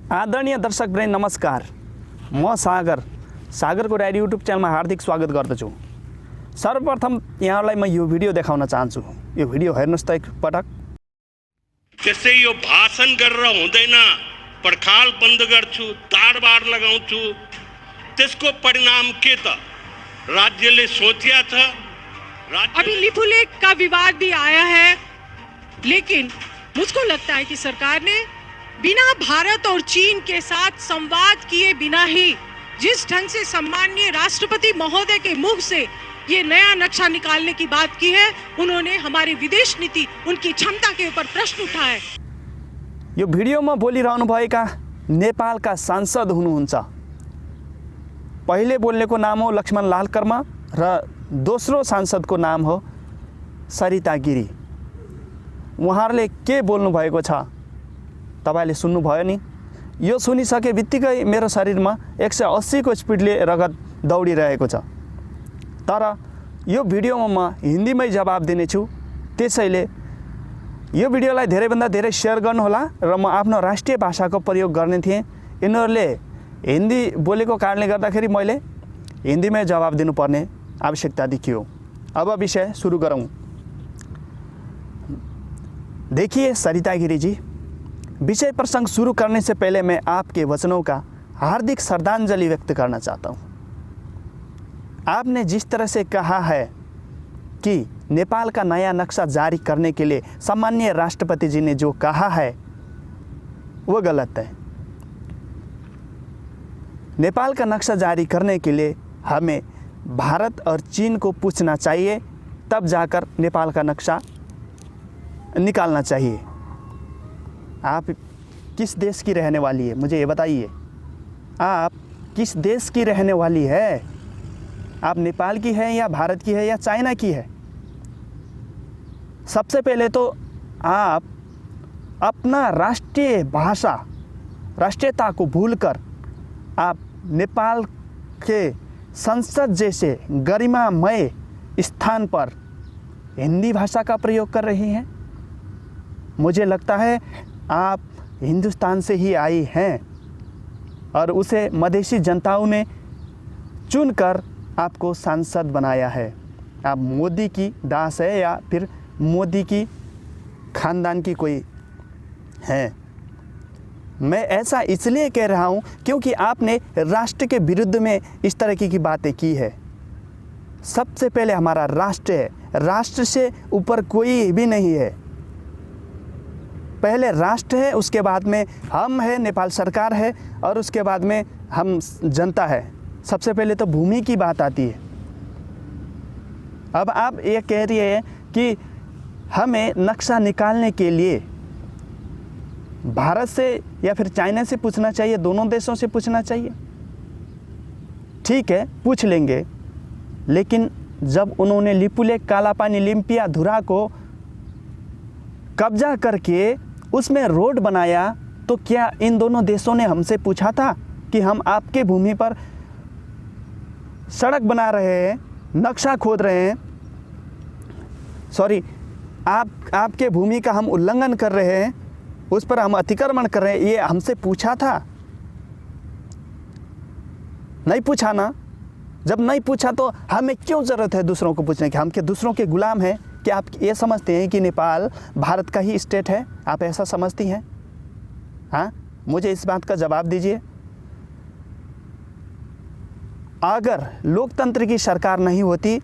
आदरणीय दर्शकवृन्द नमस्कार। म सागरको डायरी युट्युब च्यानलमा हार्दिक स्वागत गर्दछु। सर्वप्रथम यहाँलाई म यो भिडियो देखाउन चाहन्छु। यो भिडियो हेर्नुस् त एक पटक। त्यसै यो भाषण गरेर हुँदैन, पर्खाल बन्द गर्छु, ताडबाड लगाउँछु, त्यसको परिणाम के त राज्यले सोचिया छ। अभी लिपुलेख का विवाद भी आया है, लेकिन मुझको लगता है कि सरकार ने बिना भारत और चीन के साथ संवाद किए बिना ही जिस ढंग से सम्माननीय राष्ट्रपति महोदय के मुंह से ये नया नक्शा निकालने की बात की है, उन्होंने हमारी विदेश नीति, उनकी क्षमता के ऊपर प्रश्न उठाए। यो भिडियोमा बोलिरहनु भएका नेपालका सांसद हुनुहुन्छ। पहिले बोल्नेको नाम हो लक्ष्मण लाल कर्मा र दोस्रो सांसदको नाम हो सरिता गिरी। उहाँहरूले के बोल्नु भएको छ तपाईले सुन्नुभयो नि। यो सुनिसके बित्तिकै मेरो शरीरमा 180 को स्पिडले रगत दौडिरहेको छ। तर यो भिडियोमा म हिन्दीमै जवाब दिनेछु, त्यसैले यो भिडियोलाई धेरैभन्दा धेरै शेयर गर्नुहोला र म आफ्नो राष्ट्रिय भाषाको प्रयोग गर्ने थिएँ। यिनीहरूले हिन्दी बोलेको कारणले गर्दाखेरि मैले हिन्दीमै जवाब दिनुपर्ने आवश्यकता देखियो। अब विषय शुरू करूँ। देखिए सरिता गिरी जी, विषय प्रसंग शुरू करने से पहले मैं आपके वचनों का हार्दिक श्रद्धांजलि व्यक्त करना चाहता हूँ। आपने जिस तरह से कहा है कि नेपाल का नया नक्शा जारी करने के लिए सम्माननीय राष्ट्रपति जी ने जो कहा है वो गलत है। नेपाल का नक्शा जारी करने के लिए हमें भारत और चीन को पूछना चाहिए, तब जाकर नेपाल का नक्शा निकालना चाहिए। आप किस देश की रहने वाली है, मुझे ये बताइए। आप किस देश की रहने वाली है? आप नेपाल की है या भारत की है या चाइना की है? सबसे पहले तो आप अपना राष्ट्रीय भाषा, राष्ट्रीयता को भूलकर आप नेपाल के संसद जैसे गरिमामय स्थान पर हिंदी भाषा का प्रयोग कर रही हैं। मुझे लगता है आप हिंदुस्तान से ही आई हैं और उसे मधेसी जनताओं ने चुनकर आपको सांसद बनाया है। आप मोदी की दास है या फिर मोदी की खानदान की कोई है। मैं ऐसा इसलिए कह रहा हूँ क्योंकि आपने राष्ट्र के विरुद्ध में इस तरह की बातें की है। सबसे पहले हमारा राष्ट्र है, राष्ट्र से ऊपर कोई भी नहीं है। पहले राष्ट्र है, उसके बाद में हम है, नेपाल सरकार है, और उसके बाद में हम जनता है। सबसे पहले तो भूमि की बात आती है। अब आप ये कह रही है कि हमें नक्शा निकालने के लिए भारत से या फिर चाइना से पूछना चाहिए, दोनों देशों से पूछना चाहिए। ठीक है, पूछ लेंगे, लेकिन जब उन्होंने लिपुलेख, कालापानी, लिम्पिया, धुरा को कब्जा करके उसमें रोड बनाया, तो क्या इन दोनों देशों ने हमसे पूछा था कि हम आपके भूमि पर सड़क बना रहे हैं, नक्शा खोद रहे हैं, सॉरी आपके भूमि का हम उल्लंघन कर रहे हैं, उस पर हम अतिक्रमण कर रहे हैं, ये हमसे पूछा था? नहीं पूछा ना। जब नहीं पूछा तो हमें क्यों ज़रूरत है दूसरों को पूछने की? हम क्या दूसरों के गुलाम हैं? क्या आप ये समझते हैं कि नेपाल भारत का ही स्टेट है? आप ऐसा समझती हैं? हाँ, मुझे इस बात का जवाब दीजिए। अगर लोकतंत्र की सरकार नहीं होती,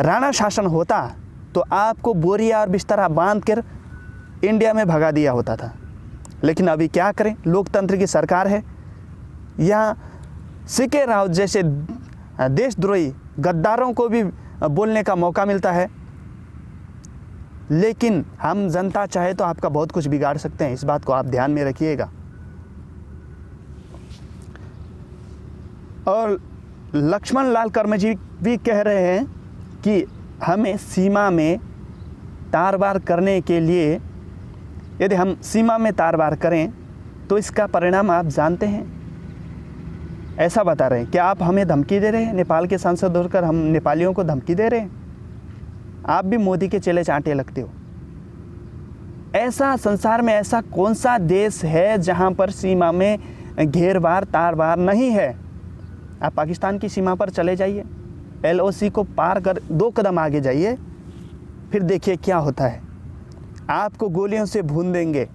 राणा शासन होता, तो आपको बोरिया और बिस्तरा बांध कर इंडिया में भगा दिया होता था। लेकिन अभी क्या करें, लोकतंत्र की सरकार है। यहाँ सीके राव जैसे देशद्रोही गद्दारों को भी बोलने का मौका मिलता है, लेकिन हम जनता चाहे तो आपका बहुत कुछ बिगाड़ सकते हैं। इस बात को आप ध्यान में रखिएगा। और लक्ष्मण लाल कर्मा जी भी कह रहे हैं कि हमें सीमा में तारबार करने के लिए, यदि हम सीमा में तारबार करें तो इसका परिणाम आप जानते हैं। ऐसा बता रहे हैं। क्या आप हमें धमकी दे रहे हैं? नेपाल के सांसद होकर हम नेपालियों को धमकी दे रहे हैं? आप भी मोदी के चेले चांटे लगते हो। ऐसा संसार में ऐसा कौन सा देश है जहाँ पर सीमा में घेरबार तारबार नहीं है? आप पाकिस्तान की सीमा पर चले जाइए, LOC को पार कर 2 कदम आगे जाइए, फिर देखिए क्या होता है। आपको गोलियों से भून देंगे।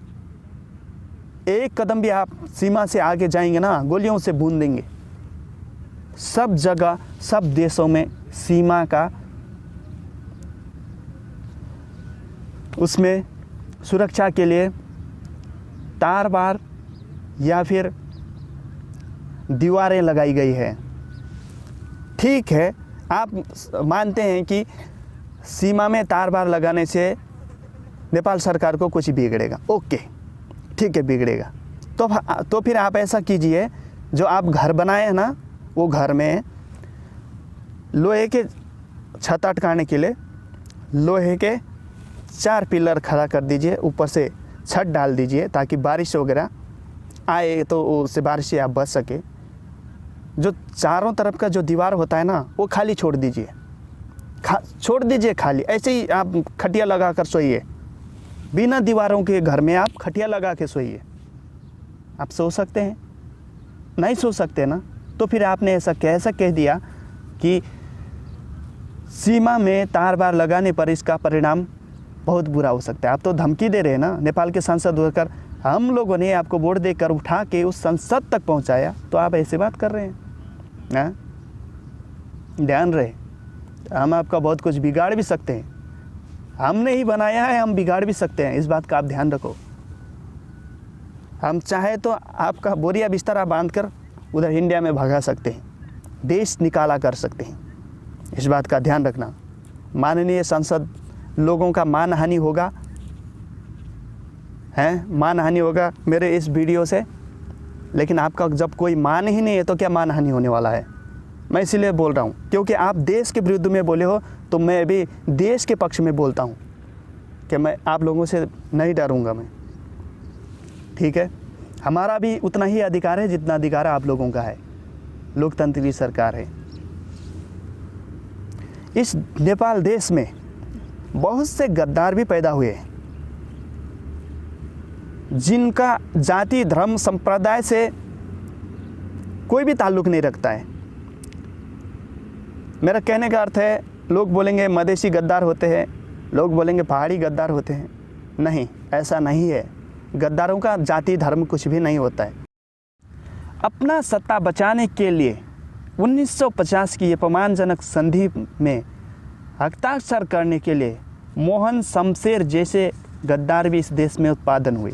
1 कदम भी आप सीमा से आगे जाएंगे ना, गोलियों से भून देंगे। सब जगह सब देशों में सीमा का उसमें सुरक्षा के लिए तारबार या फिर दीवारें लगाई गई है। ठीक है, आप मानते हैं कि सीमा में तारबार लगाने से नेपाल सरकार को कुछ बिगड़ेगा। ओके, ठीक है, बिगड़ेगा तो फिर आप ऐसा कीजिए, जो आप घर बनाए हैं ना, वो घर में लोहे के छत अटकाने के लिए लोहे के 4 पिलर खड़ा कर दीजिए, ऊपर से छत डाल दीजिए, ताकि बारिश वगैरह आए तो उससे बारिश से आप बच सके। जो चारों तरफ का जो दीवार होता है ना, वो खाली छोड़ दीजिए, छोड़ दीजिए खाली। ऐसे ही आप खटिया लगा कर सोइए, बिना दीवारों के घर में आप खटिया लगा के सोइए। आप सो सकते हैं? नहीं सो सकते ना, तो फिर आपने ऐसा कह दिया कि सीमा में तारबार लगाने पर इसका परिणाम बहुत बुरा हो सकता है। आप तो धमकी दे रहे हैं ना। नेपाल के सांसद होकर हम लोगों ने आपको वोट देकर उठा के उस संसद तक पहुंचाया, तो आप ऐसे बात कर रहे हैं ना? ध्यान रहे, हम आपका बहुत कुछ बिगाड़ भी सकते हैं। हमने ही बनाया है, हम बिगाड़ भी सकते हैं, इस बात का आप ध्यान रखो। हम चाहे तो आपका बोरिया बिस्तरा बांध कर उधर इंडिया में भगा सकते हैं, देश निकाला कर सकते हैं, इस बात का ध्यान रखना। माननीय संसद, लोगों का मानहानि होगा, मानहानि होगा मेरे इस वीडियो से, लेकिन आपका जब कोई मान ही नहीं है तो क्या मानहानि होने वाला है? मैं इसीलिए बोल रहा हूँ क्योंकि आप देश के विरुद्ध में बोले हो, तो मैं भी देश के पक्ष में बोलता हूँ कि मैं आप लोगों से नहीं डरूंगा मैं। ठीक है, हमारा भी उतना ही अधिकार है जितना अधिकार आप लोगों का है। लोकतंत्र की सरकार है। इस नेपाल देश में बहुत से गद्दार भी पैदा हुए हैं, जिनका जाति धर्म संप्रदाय से कोई भी ताल्लुक नहीं रखता है। मेरा कहने का अर्थ है, लोग बोलेंगे मधेसी गद्दार होते हैं, लोग बोलेंगे पहाड़ी गद्दार होते हैं। नहीं, ऐसा नहीं है। गद्दारों का जाति धर्म कुछ भी नहीं होता है। अपना सत्ता बचाने के लिए 1950 की अपमानजनक संधि में हस्ताक्षर करने के लिए मोहन शमशेर जैसे गद्दार भी इस देश में उत्पादन हुए।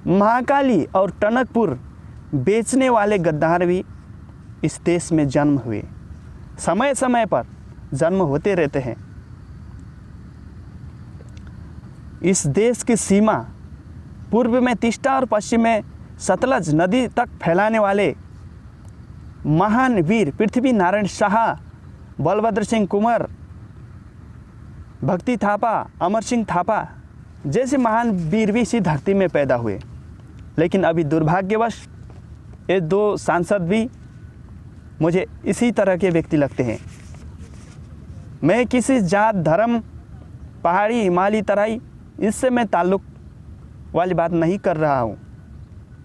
महाकाली और टनकपुर बेचने वाले गद्दार भी इस देश में जन्म हुए। समय समय पर जन्म होते रहते हैं। इस देश की सीमा पूर्व में तीस्ता और पश्चिम में सतलज नदी तक फैलाने वाले महान वीर पृथ्वी नारायण शाह, बलभद्र सिंह कुंवर, भक्ति थापा, अमर सिंह थापा जैसे महान वीर भी इसी धरती में पैदा हुए। लेकिन अभी दुर्भाग्यवश ये 2 सांसद भी मुझे इसी तरह के व्यक्ति लगते हैं। मैं किसी जात धर्म पहाड़ी हिमालय तराई इससे मैं ताल्लुक़ वाली बात नहीं कर रहा हूँ,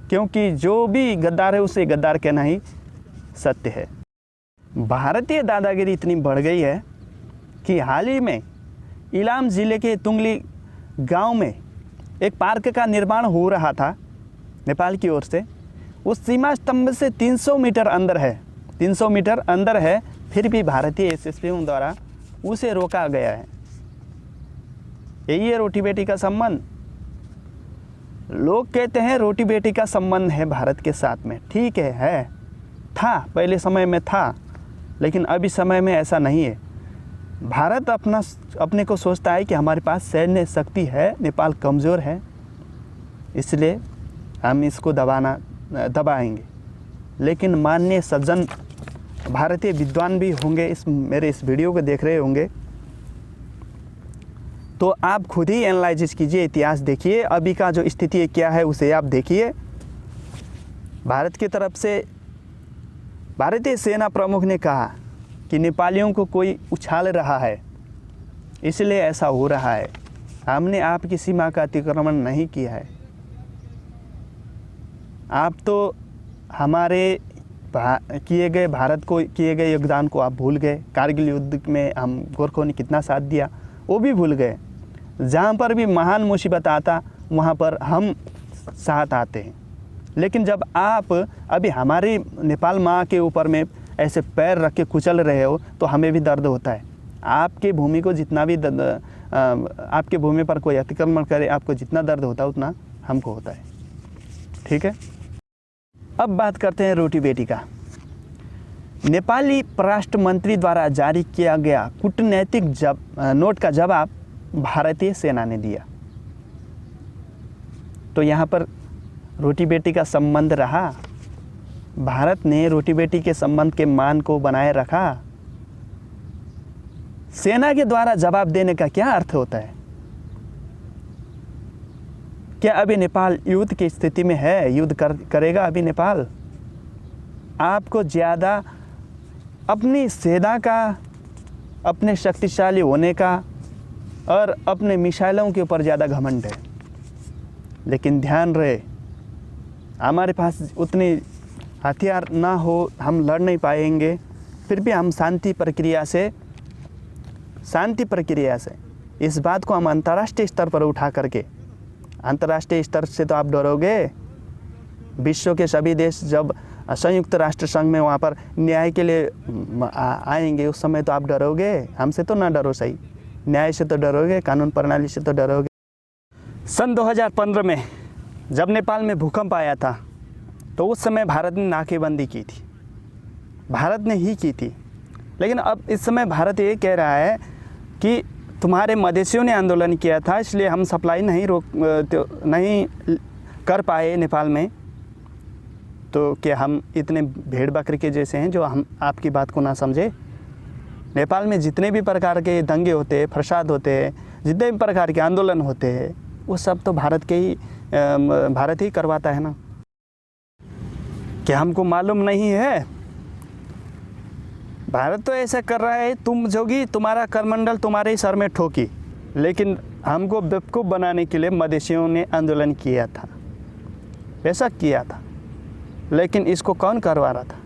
क्योंकि जो भी गद्दार है उसे गद्दार कहना ही सत्य है। भारतीय दादागिरी इतनी बढ़ गई है कि हाल ही में इलाम ज़िले के तुंगली गांव में एक पार्क का निर्माण हो रहा था नेपाल की ओर से। उस सीमा स्तंभ से 300 मीटर अंदर है, 300 मीटर अंदर है, फिर भी भारतीय एसएसपी द्वारा उसे रोका गया है। यही है रोटी बेटी का संबंध। लोग कहते हैं रोटी बेटी का संबंध है भारत के साथ में। ठीक है, था, पहले समय में था, लेकिन अभी समय में ऐसा नहीं है। भारत अपने को सोचता है कि हमारे पास सैन्य शक्ति है, नेपाल कमज़ोर है, इसलिए हम इसको दबाएंगे। लेकिन माननीय सज्जन भारतीय विद्वान भी होंगे, मेरे इस वीडियो को देख रहे होंगे, तो आप खुद ही एनालाइज कीजिए, इतिहास देखिए, अभी का जो स्थिति क्या है उसे आप देखिए। भारत की तरफ से भारतीय सेना प्रमुख ने कहा कि नेपालियों को कोई उछाल रहा है, इसलिए ऐसा हो रहा है। हमने आपकी सीमा का अतिक्रमण नहीं किया है। आप तो हमारे किए गए भारत को किए गए योगदान को आप भूल गए। कारगिल युद्ध में हम गोरखों ने कितना साथ दिया वो भी भूल गए। जहाँ पर भी महान मुसीबत आता वहाँ पर हम साथ आते हैं। लेकिन जब आप अभी हमारी नेपाल माँ के ऊपर में ऐसे पैर रख के कुचल रहे हो तो हमें भी दर्द होता है। आपके भूमि को जितना भी आपके भूमि पर कोई अतिक्रमण करे, आपको जितना दर्द होता है उतना हमको होता है। ठीक है, अब बात करते हैं रोटी बेटी का। नेपाली परराष्ट्र मंत्री द्वारा जारी किया गया कूटनैतिक नोट का जवाब भारतीय सेना ने दिया। तो यहाँ पर रोटी बेटी का संबंध रहा। भारत ने रोटी बेटी के संबंध के मान को बनाए रखा। सेना के द्वारा जवाब देने का क्या अर्थ होता है? क्या अभी नेपाल युद्ध की स्थिति में है? युद्ध करेगा अभी नेपाल? आपको ज़्यादा अपनी सेना का, अपने शक्तिशाली होने का और अपने मिसाइलों के ऊपर ज़्यादा घमंड है। लेकिन ध्यान रहे, हमारे पास उतने हथियार ना हो, हम लड़ नहीं पाएंगे, फिर भी हम शांति प्रक्रिया से इस बात को हम अंतर्राष्ट्रीय स्तर पर उठा करके, अंतर्राष्ट्रीय स्तर से तो आप डरोगे। विश्व के सभी देश जब संयुक्त राष्ट्र संघ में वहाँ पर न्याय के लिए आएंगे उस समय तो आप डरोगे। हमसे तो ना डरो, सही, न्याय से तो डरोगे, कानून प्रणाली से तो डरोगे। सन 2015 में जब नेपाल में भूकंप आया था तो उस समय भारत ने नाकेबंदी की थी, भारत ने ही की थी। लेकिन अब इस समय भारत ये कह रहा है कि तुम्हारे मदेशियों ने आंदोलन किया था इसलिए हम सप्लाई नहीं कर पाए नेपाल में, तो क्या हम इतने भेड़ बकरी के जैसे हैं जो हम आपकी बात को ना समझे? नेपाल में जितने भी प्रकार के दंगे होते हैं, फसाद होते हैं, जितने भी प्रकार के आंदोलन होते हैं, वो सब तो भारत ही करवाता है ना। क्या हमको मालूम नहीं है? भारत तो ऐसा कर रहा है, तुम जोगी, तुम्हारा करमंडल तुम्हारे ही सर में ठोकी। लेकिन हमको बेवकूफ़ बनाने के लिए मदेशियों ने आंदोलन किया था, ऐसा किया था। लेकिन इसको कौन करवा रहा था?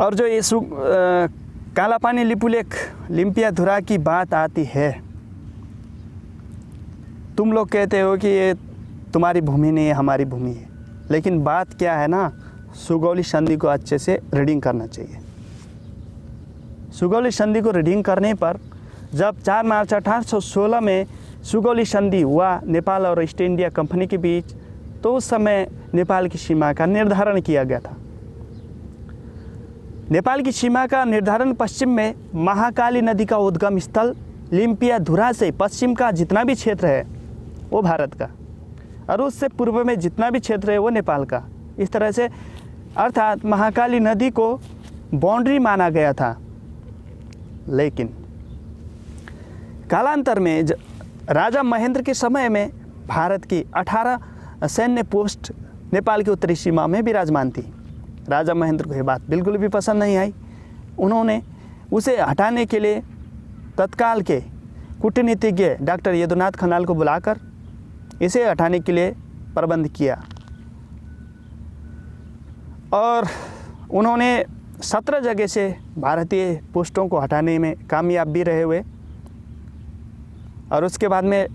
और जो ये कालापानी लिपुलेख लिम्पियाधुरा की बात आती है, तुम लोग कहते हो कि ये तुम्हारी भूमि नहीं है, हमारी भूमि है। लेकिन बात क्या है ना, सुगौली संधि को अच्छे से रीडिंग करना चाहिए। सुगौली संधि को रीडिंग करने पर जब 4 मार्च 1816 में सुगौली संधि हुआ नेपाल और ईस्ट इंडिया कंपनी के बीच, तो उस समय नेपाल की सीमा का निर्धारण किया गया था। नेपाल की सीमा का निर्धारण पश्चिम में महाकाली नदी का उद्गम स्थल लिम्पियाधुरा से पश्चिम का जितना भी क्षेत्र है वो भारत का, और उससे पूर्व में जितना भी क्षेत्र है वो नेपाल का। इस तरह से अर्थात महाकाली नदी को बाउंड्री माना गया था। लेकिन कालांतर में राजा महेंद्र के समय में भारत की 18 सैन्य पोस्ट नेपाल की उत्तरी सीमा में विराजमान थी। राजा महेंद्र को ये बात बिल्कुल भी पसंद नहीं आई। उन्होंने उसे हटाने के लिए तत्काल के कूटनीतिज्ञ डॉक्टर यदुनाथ खनाल को बुलाकर इसे हटाने के लिए प्रबंध किया, और उन्होंने 17 जगह से भारतीय पोस्टों को हटाने में कामयाब भी रहे हुए। और उसके बाद में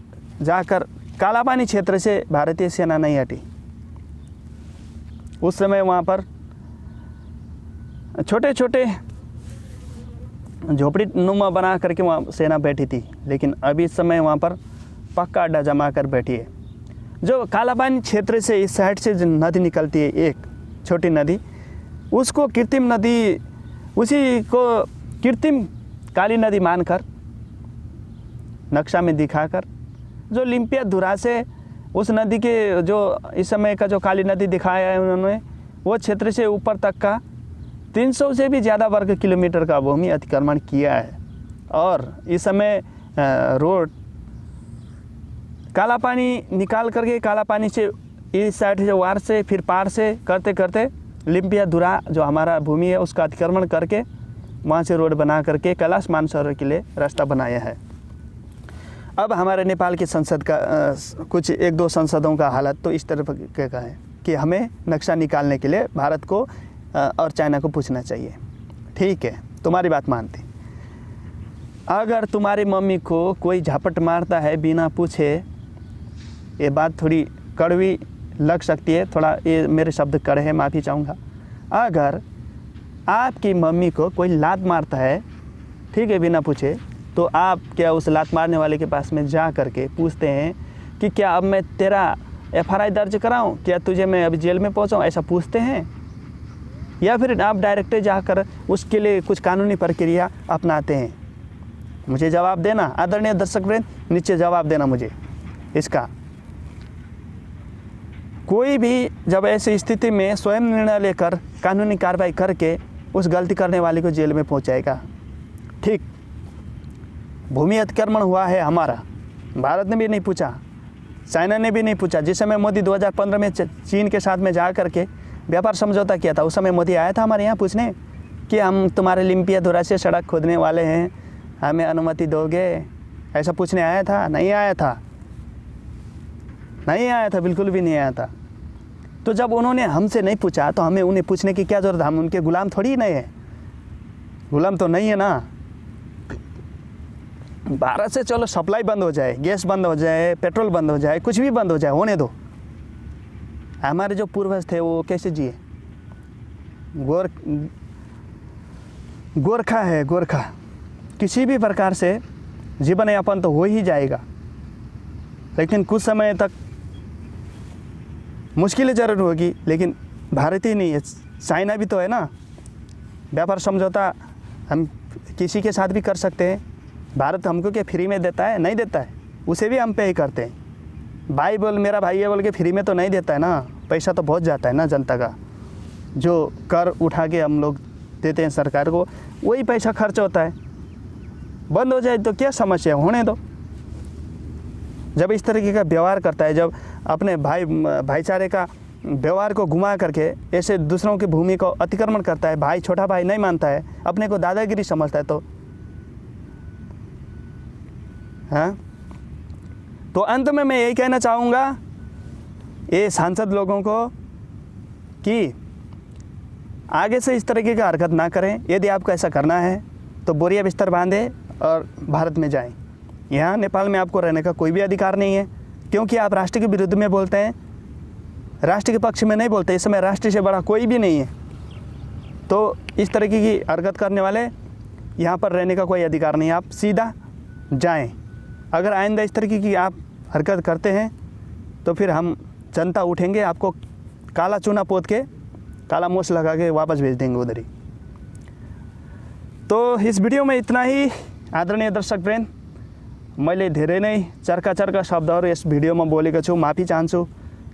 जाकर कालापानी क्षेत्र से भारतीय सेना नहीं हटी। उस समय वहाँ पर छोटे छोटे झोपड़ी नुमा बना करके वहाँ सेना बैठी थी, लेकिन अभी इस समय वहाँ पर पक्का अड्डा जमा कर बैठी है। जो कालापानी क्षेत्र से इस साइड से जो नदी निकलती है, एक छोटी नदी, उसको कृत्रिम नदी, उसी को कृत्रिम काली नदी मानकर नक्शा में दिखाकर, जो लिम्पियाधुरा से उस नदी के जो इस समय का जो काली नदी दिखाया है उन्होंने, वो क्षेत्र से ऊपर तक का 300 से भी ज़्यादा वर्ग किलोमीटर का भूमि अतिक्रमण किया है। और इस समय रोड कालापानी निकाल करके, कालापानी से इस साइड से वार से फिर पार से करते करते लिम्पियाधुरा जो हमारा भूमि है उसका अतिक्रमण करके वहाँ से रोड बना करके कैलाश मानसरोवर के लिए रास्ता बनाया है। अब हमारे नेपाल की संसद का कुछ एक दो संसदों का हालत तो इस तरह का है कि हमें नक्शा निकालने के लिए भारत को और चाइना को पूछना चाहिए। ठीक है, तुम्हारी बात मानते। अगर तुम्हारी मम्मी को कोई झपट मारता है बिना पूछे, ये बात थोड़ी कड़वी लग सकती है, थोड़ा ये मेरे शब्द कड़े हैं, माफ़ी चाहूँगा। अगर आपकी मम्मी को कोई लात मारता है, ठीक है, बिना पूछे, तो आप क्या उस लात मारने वाले के पास में जा करके पूछते हैं कि क्या अब मैं तेरा FRI दर्ज कराऊं, क्या तुझे मैं अभी जेल में पहुंचाऊं, ऐसा पूछते हैं? या फिर आप डायरेक्ट जाकर उसके लिए कुछ कानूनी प्रक्रिया अपनाते हैं? मुझे जवाब देना, आदरणीय दर्शक वृंद, नीचे जवाब देना मुझे इसका। कोई भी जब ऐसी स्थिति में स्वयं निर्णय लेकर कानूनी कार्रवाई करके उस गलती करने वाले को जेल में पहुंचाएगा। ठीक, भूमि अतिक्रमण हुआ है हमारा, भारत ने भी नहीं पूछा, चाइना ने भी नहीं पूछा। जिस समय मोदी 2015 में चीन के साथ में जा करके व्यापार समझौता किया था, उस समय मोदी आया था हमारे यहाँ पूछने कि हम तुम्हारे लिम्पियाधुरा से सड़क खोदने वाले हैं, हमें अनुमति दोगे? ऐसा पूछने आया था? नहीं आया था, नहीं आया था, बिल्कुल भी नहीं आया था। तो जब उन्होंने हमसे नहीं पूछा तो हमें उन्हें पूछने की क्या ज़रूरत? हम उनके गुलाम थोड़ी नहीं है, गुलाम तो नहीं है ना। भारत से चलो सप्लाई बंद हो जाए, गैस बंद हो जाए, पेट्रोल बंद हो जाए, कुछ भी बंद हो जाए, होने दो। हमारे जो पूर्वज थे वो कैसे जिए? गोरखा है, गोरखा, किसी भी प्रकार से जीवन यापन तो हो ही जाएगा, लेकिन कुछ समय तक मुश्किलें जरूर होगी। लेकिन भारत ही नहीं है, चाइना भी तो है ना। व्यापार समझौता हम किसी के साथ भी कर सकते हैं। भारत हमको क्या फ्री में देता है? नहीं देता है, उसे भी हम पे ही करते हैं। भाई बोल, मेरा भाई है बोल के फ्री में तो नहीं देता है ना, पैसा तो बहुत जाता है ना जनता का, जो कर उठा के हम लोग देते हैं सरकार को, वही पैसा खर्च होता है। बंद हो जाए तो क्या समस्या, होने दो। जब इस तरीके का व्यवहार करता है, जब अपने भाईचारे का व्यवहार को घुमा करके ऐसे दूसरों की भूमि को अतिक्रमण करता है, भाई छोटा भाई नहीं मानता है, अपने को दादागिरी समझता है, तो हाँ। तो अंत में मैं यही कहना चाहूँगा ये सांसद लोगों को कि आगे से इस तरीके का हरकत ना करें। यदि आपको ऐसा करना है तो बोरिया बिस्तर बांधे और भारत में जाएं। यहाँ नेपाल में आपको रहने का कोई भी अधिकार नहीं है, क्योंकि आप राष्ट्र के विरुद्ध में बोलते हैं, राष्ट्र के पक्ष में नहीं बोलते। इस समय राष्ट्र से बड़ा कोई भी नहीं है, तो इस तरीके की हरकत करने वाले यहाँ पर रहने का कोई अधिकार नहीं है। आप सीधा जाएं। अगर आइंदा इस तरीके की आप हरकत करते हैं तो फिर हम जनता उठेंगे, आपको काला चूना पोत के, काला मोछ लगा के वापस भेज देंगे उधर ही। तो इस भिडियो में इतना ही। आदरणीय दर्शकवृन्द, मैले धेरै नै चर्का शब्दहरू यस भिडियोमा बोलेको छु, माफी चाहन्छु।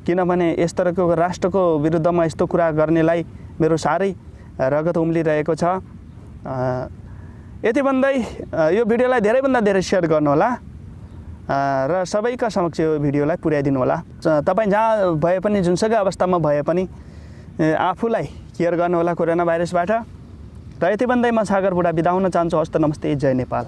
किनभने यस तरहको राष्ट्रको विरुद्धमा यस्तो कुरा गर्नेलाई मेरो साह्रै रगत उम्लिरहेको छ। यति भन्दै यो भिडियोलाई धेरैभन्दा धेरै सेयर गर्नुहोला र सबैका समक्ष यो भिडियोलाई पुर्याइदिनु होला। तपाईँ जहाँ भए पनि, जुनसुकै अवस्थामा भए पनि आफूलाई केयर गर्नुहोला कोरोना भाइरसबाट। र यति भन्दै म सागर बुढा बिदा हुन चाहन्छु। हस्त, नमस्ते, जय नेपाल।